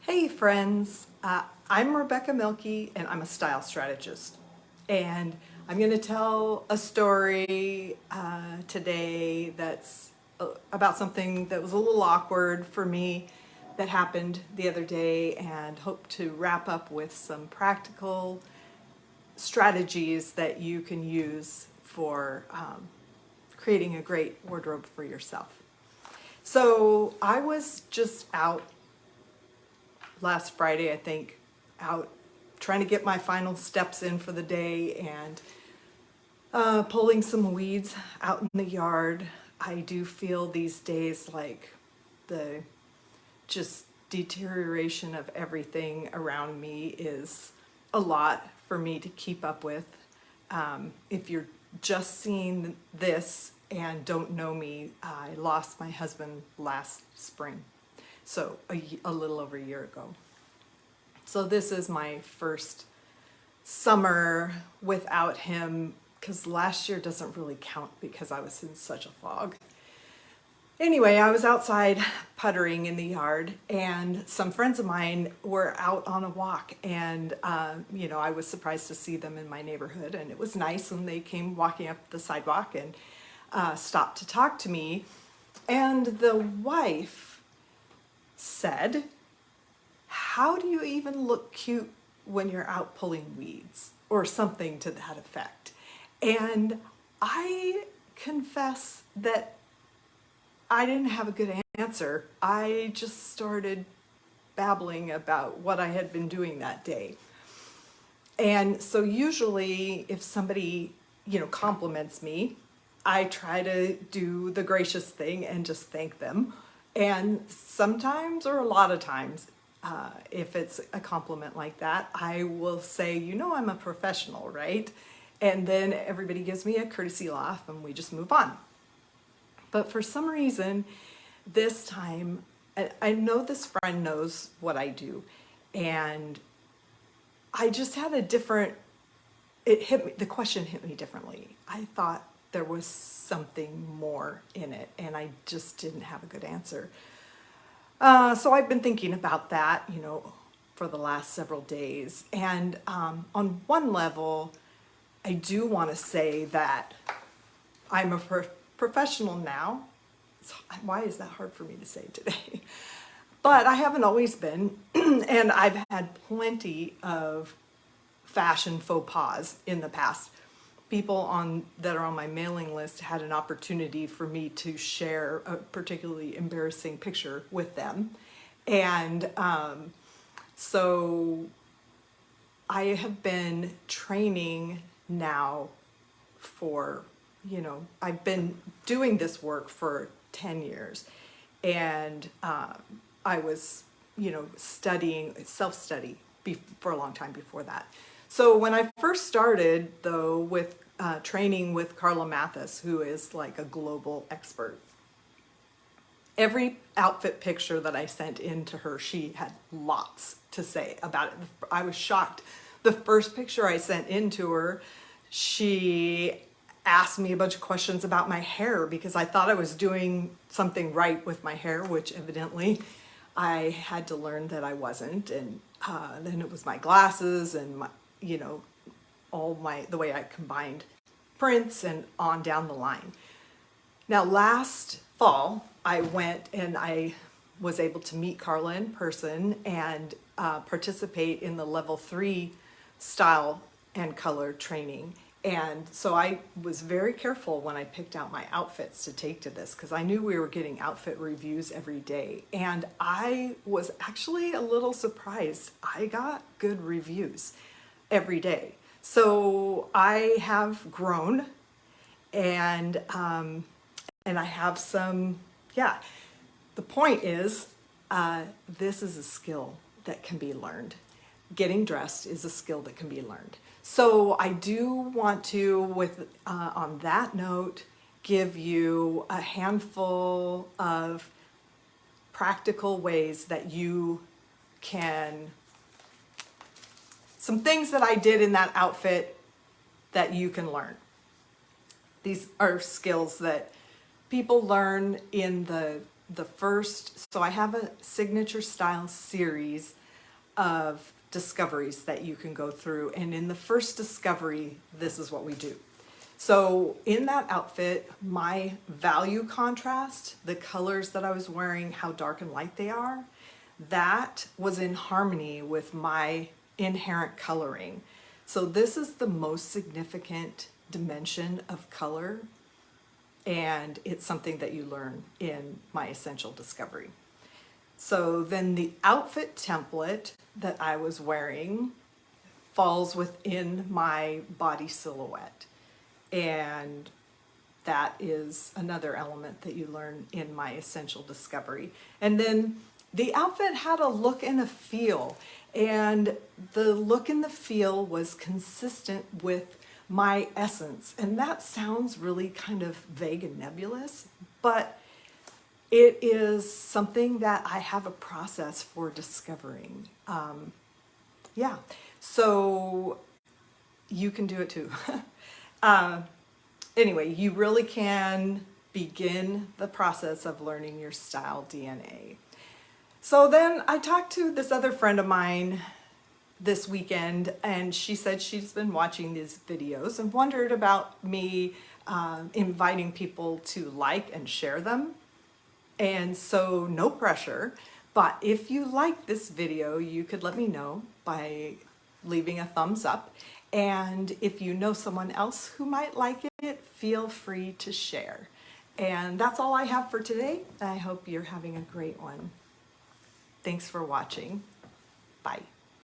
Hey friends, I'm Rebecca Milkey and I'm a style strategist. And I'm going to tell a story today that's about something that was a little awkward for me that happened the other day, and hope to wrap up with some practical strategies that you can use for creating a great wardrobe for yourself. So I was just out last Friday, I think, out trying to get my final steps in for the day and pulling some weeds out in the yard. I do feel these days like the just deterioration of everything around me is a lot for me to keep up with. If you're just seeing this and don't know me, I lost my husband last spring. So a little over a year ago. So this is my first summer without him, because last year doesn't really count because I was in such a fog. Anyway, I was outside puttering in the yard, and some friends of mine were out on a walk, and I was surprised to see them in my neighborhood, and it was nice when they came walking up the sidewalk and stopped to talk to me. And the wife said, "How do you even look cute when you're out pulling weeds?" or something to that effect. And I confess that I didn't have a good answer. I just started babbling about what I had been doing that day. And so usually if somebody, compliments me, I try to do the gracious thing and just thank them. And sometimes, or a lot of times, if it's a compliment like that, I will say, I'm a professional, right? And then everybody gives me a courtesy laugh and we just move on. But for some reason, this time, I know this friend knows what I do, and I just had the question hit me differently. I thought there was something more in it, and I just didn't have a good answer. So I've been thinking about that, for the last several days. And on one level, I do want to say that I'm a professional now. Why is that hard for me to say today? But I haven't always been, and I've had plenty of fashion faux pas in the past. People that are on my mailing list had an opportunity for me to share a particularly embarrassing picture with them. And so I have been training now for, I've been doing this work for 10 years. And I was, studying, self-study for a long time before that. So when I first started, though, with training with Carla Mathis, who is like a global expert, every outfit picture that I sent in to her, she had lots to say about it. I was shocked. The first picture I sent in to her, she asked me a bunch of questions about my hair because I thought I was doing something right with my hair, which evidently I had to learn that I wasn't. And then it was my glasses and my, the way I combined prints and on down the line. Now, last fall, I went and I was able to meet Carla in person and participate in the level 3 style and color training. And so I was very careful when I picked out my outfits to take to this, because I knew we were getting outfit reviews every day. And I was actually a little surprised. I got good reviews every day. So I have grown, and I have some, the point is, this is a skill that can be learned. Getting dressed is a skill that can be learned. So I do want to, on that note, give you a handful of practical ways that you can, some things that I did in that outfit that you can learn. These are skills that people learn in the so I have a signature style series of discoveries that you can go through. And in the first discovery, this is what we do. So in that outfit, my value contrast, the colors that I was wearing, how dark and light they are, that was in harmony with my inherent coloring. So this is the most significant dimension of color, and it's something that you learn in my essential discovery. So then the outfit template that I was wearing falls within my body silhouette. And that is another element that you learn in my essential discovery. And then the outfit had a look and a feel, and the look and the feel was consistent with my essence. And that sounds really kind of vague and nebulous, but it is something that I have a process for discovering. Yeah, so you can do it too. Anyway, you really can begin the process of learning your style DNA. So then I talked to this other friend of mine this weekend, and she said she's been watching these videos and wondered about me inviting people to like and share them. And so no pressure, but if you like this video, you could let me know by leaving a thumbs up. And if you know someone else who might like it, feel free to share. And that's all I have for today. I hope you're having a great one. Thanks for watching. Bye.